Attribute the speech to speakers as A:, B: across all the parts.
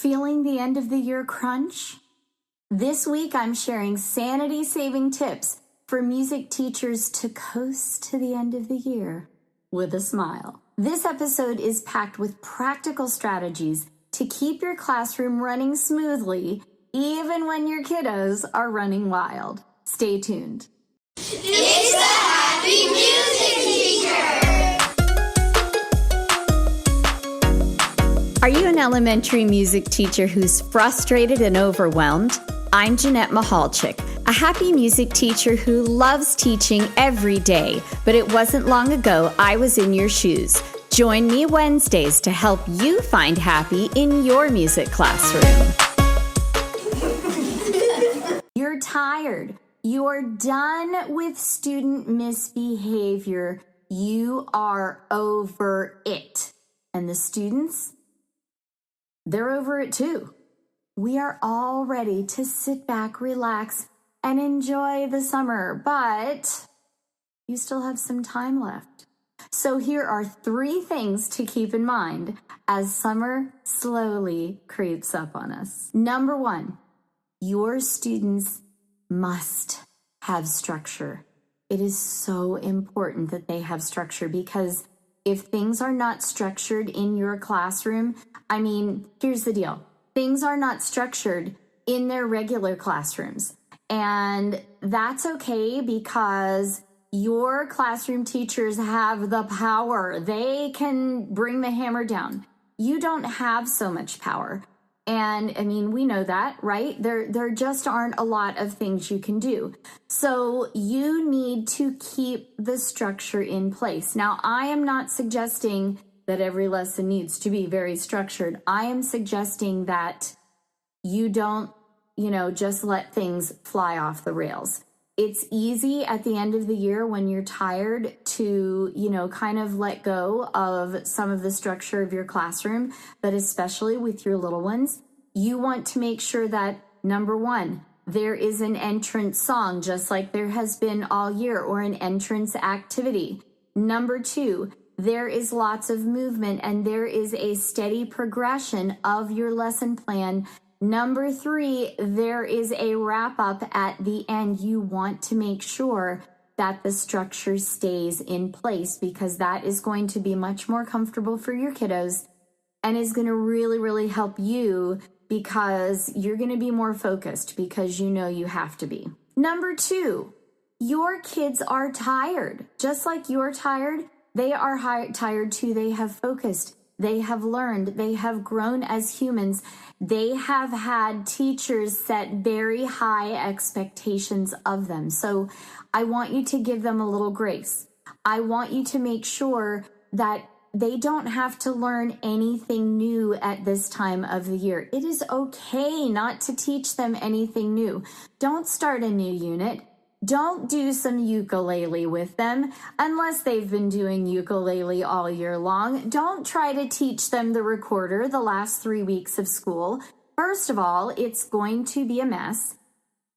A: Feeling the end of the year crunch? This week, I'm sharing sanity-saving tips for music teachers to coast to the end of the year with a smile. This episode is packed with practical strategies to keep your classroom running smoothly, even when your kiddos are running wild. Stay tuned.
B: It's the Happy Music Teacher!
A: Are you an elementary music teacher who's frustrated and overwhelmed? I'm Jeanette, a happy music teacher who loves teaching every day, but it wasn't long ago I was in your shoes. Join me Wednesdays to help you find happy in your music classroom. You're tired. You're done with student misbehavior. You are over it. And the students, they're over it too. We are all ready to sit back, relax, and enjoy the summer, but you still have some time left. So here are 3 things to keep in mind as summer slowly creeps up on us. Number 1, your students must have structure. It is so important that they have structure because if things are not structured in your classroom, here's the deal. Things are not structured in their regular classrooms. And that's okay because your classroom teachers have the power. They can bring the hammer down. You don't have so much power. And we know that, right? There just aren't a lot of things you can do. So you need to keep the structure in place. Now, I am not suggesting that every lesson needs to be very structured. I am suggesting that you don't, just let things fly off the rails. It's easy at the end of the year when you're tired to, kind of let go of some of the structure of your classroom, but especially with your little ones, you want to make sure that, number 1, there is an entrance song, just like there has been all year, or an entrance activity. Number 2, there is lots of movement and there is a steady progression of your lesson plan. Number 3, there is a wrap up at the end. You want to make sure that the structure stays in place because that is going to be much more comfortable for your kiddos and is going to really, really help you because you're going to be more focused because you have to be. Number 2, your kids are tired. Just like you're tired, they are tired too. They have focused. They have learned. They have grown as humans. They have had teachers set very high expectations of them. So I want you to give them a little grace. I want you to make sure that they don't have to learn anything new at this time of the year. It is okay not to teach them anything new. Don't start a new unit. Don't do some ukulele with them unless they've been doing ukulele all year long. Don't try to teach them the recorder the last 3 weeks of school. First of all, it's going to be a mess.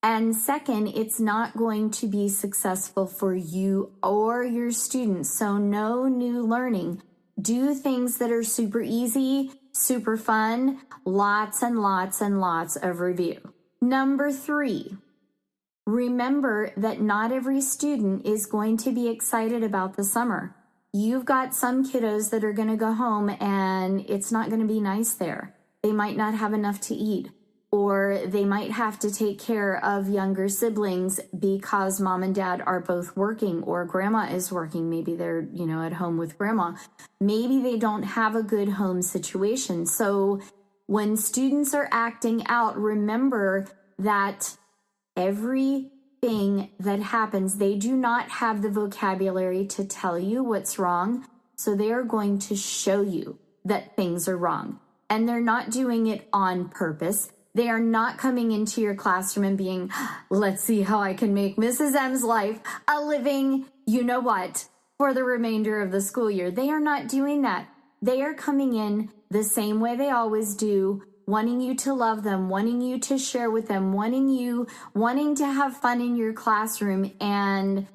A: And second, it's not going to be successful for you or your students. So no new learning. Do things that are super easy, super fun, lots and lots and lots of review. Number 3. Remember that not every student is going to be excited about the summer. You've got some kiddos that are going to go home and it's not going to be nice there. They might not have enough to eat, or they might have to take care of younger siblings because mom and dad are both working or grandma is working. Maybe they're, at home with grandma. Maybe they don't have a good home situation. So when students are acting out, remember that everything that happens, they do not have the vocabulary to tell you what's wrong. So they are going to show you that things are wrong. And they're not doing it on purpose. They are not coming into your classroom and being, let's see how I can make Mrs. M's life a living, for the remainder of the school year. They are not doing that. They are coming in the same way they always do, wanting you to love them, wanting you to share with them, wanting to have fun in your classroom, and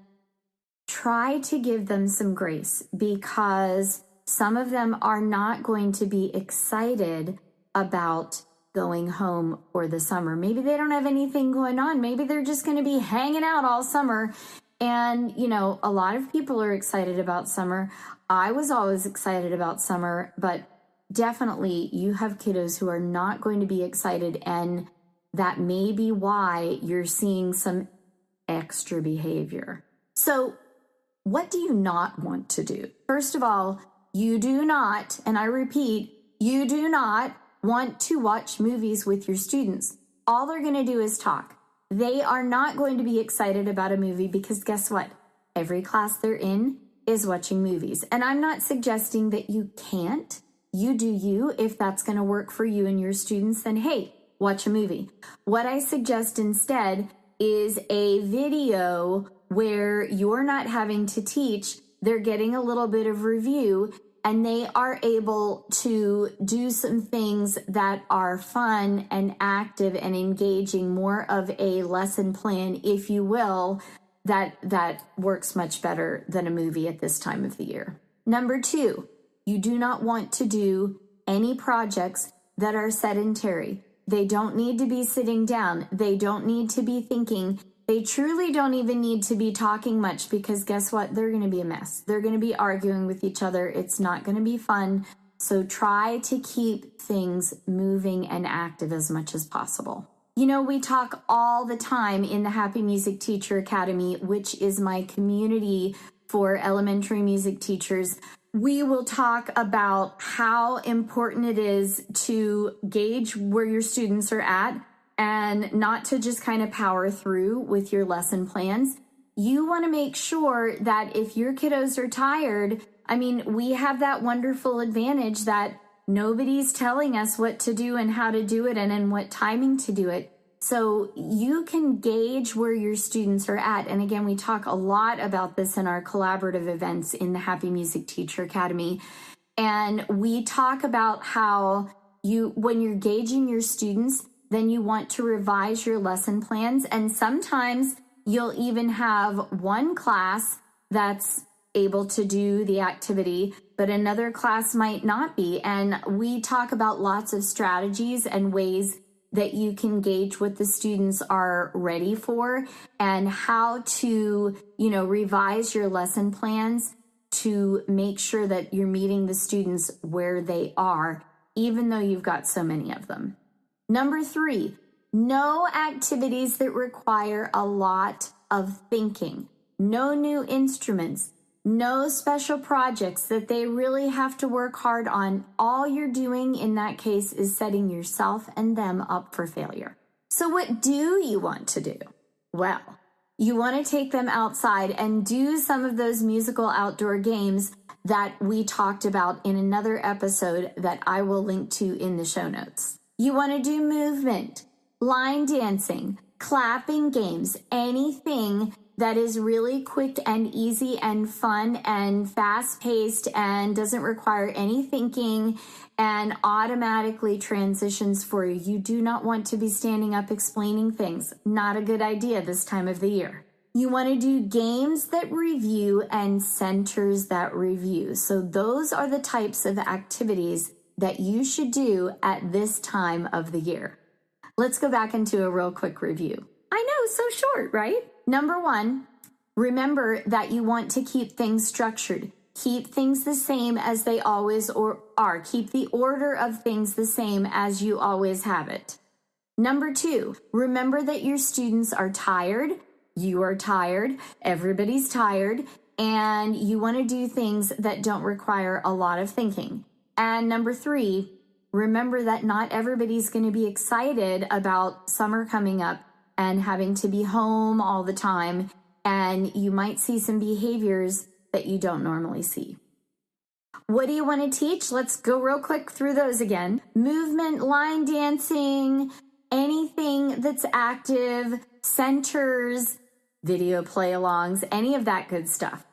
A: try to give them some grace because some of them are not going to be excited about going home for the summer. Maybe they don't have anything going on. Maybe they're just going to be hanging out all summer. And, a lot of people are excited about summer. I was always excited about summer, but definitely you have kiddos who are not going to be excited. And that may be why you're seeing some extra behavior. So what do you not want to do? First of all, you do not, and I repeat, you do not want to watch movies with your students. All they're going to do is talk. They are not going to be excited about a movie because guess what? Every class they're in is watching movies. And I'm not suggesting that you can't. You do you. If that's going to work for you and your students, then hey, watch a movie. What I suggest instead is a video where you're not having to teach. They're getting a little bit of review and they are able to do some things that are fun and active and engaging, more of a lesson plan, if you will, that works much better than a movie at this time of the year. Number 2, you do not want to do any projects that are sedentary. They don't need to be sitting down. They don't need to be thinking. They truly don't even need to be talking much because guess what? They're going to be a mess. They're going to be arguing with each other. It's not going to be fun. So try to keep things moving and active as much as possible. We talk all the time in the Happy Music Teacher Academy, which is my community for elementary music teachers. We will talk about how important it is to gauge where your students are at and not to just kind of power through with your lesson plans. You want to make sure that if your kiddos are tired, we have that wonderful advantage that nobody's telling us what to do and how to do it and in what timing to do it. So you can gauge where your students are at. And again, we talk a lot about this in our collaborative events in the Happy Music Teacher Academy. And we talk about how when you're gauging your students, then you want to revise your lesson plans. And sometimes you'll even have one class that's able to do the activity, but another class might not be. And we talk about lots of strategies and ways that you can gauge what the students are ready for and how to, revise your lesson plans to make sure that you're meeting the students where they are, even though you've got so many of them. Number 3, no activities that require a lot of thinking, no new instruments, no special projects that they really have to work hard on. All you're doing in that case is setting yourself and them up for failure. So what do you want to do? Well, you want to take them outside and do some of those musical outdoor games that we talked about in another episode that I will link to in the show notes. You want to do movement, line dancing, clapping games, anything that is really quick and easy and fun and fast-paced and doesn't require any thinking and automatically transitions for you. You do not want to be standing up explaining things. Not a good idea this time of the year. You want to do games that review and centers that review. So those are the types of activities that you should do at this time of the year. Let's go back into a real quick review. I know, so short, right? Number 1, remember that you want to keep things structured. Keep things the same as they always are. Keep the order of things the same as you always have it. Number 2, remember that your students are tired. You are tired. Everybody's tired. And you want to do things that don't require a lot of thinking. And number 3, remember that not everybody's going to be excited about summer coming up and having to be home all the time, and you might see some behaviors that you don't normally see. What do you want to teach? Let's go real quick through those again. Movement, line dancing, anything that's active, centers, video play-alongs, any of that good stuff.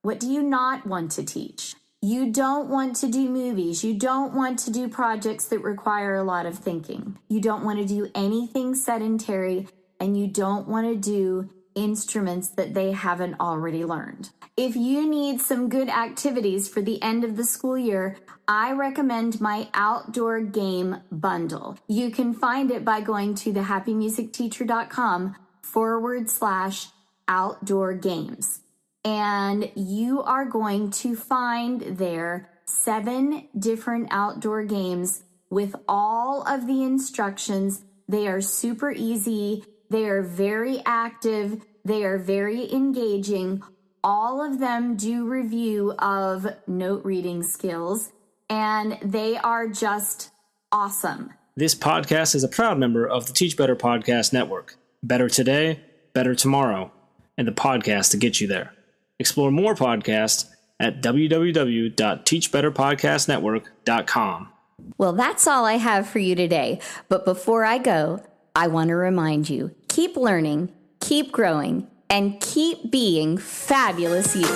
A: What do you not want to teach? You don't want to do movies. You don't want to do projects that require a lot of thinking. You don't want to do anything sedentary, and you don't want to do instruments that they haven't already learned. If you need some good activities for the end of the school year, I recommend my outdoor game bundle. You can find it by going to thehappymusicteacher.com/outdoor games. And you are going to find there 7 different outdoor games with all of the instructions. They are super easy. They are very active. They are very engaging. All of them do review of note reading skills, and they are just awesome.
C: This podcast is a proud member of the Teach Better Podcast Network. Better today, better tomorrow, and the podcast to get you there. Explore more podcasts at www.teachbetterpodcastnetwork.com.
A: Well, that's all I have for you today. But before I go, I want to remind you, keep learning, keep growing, and keep being fabulous you.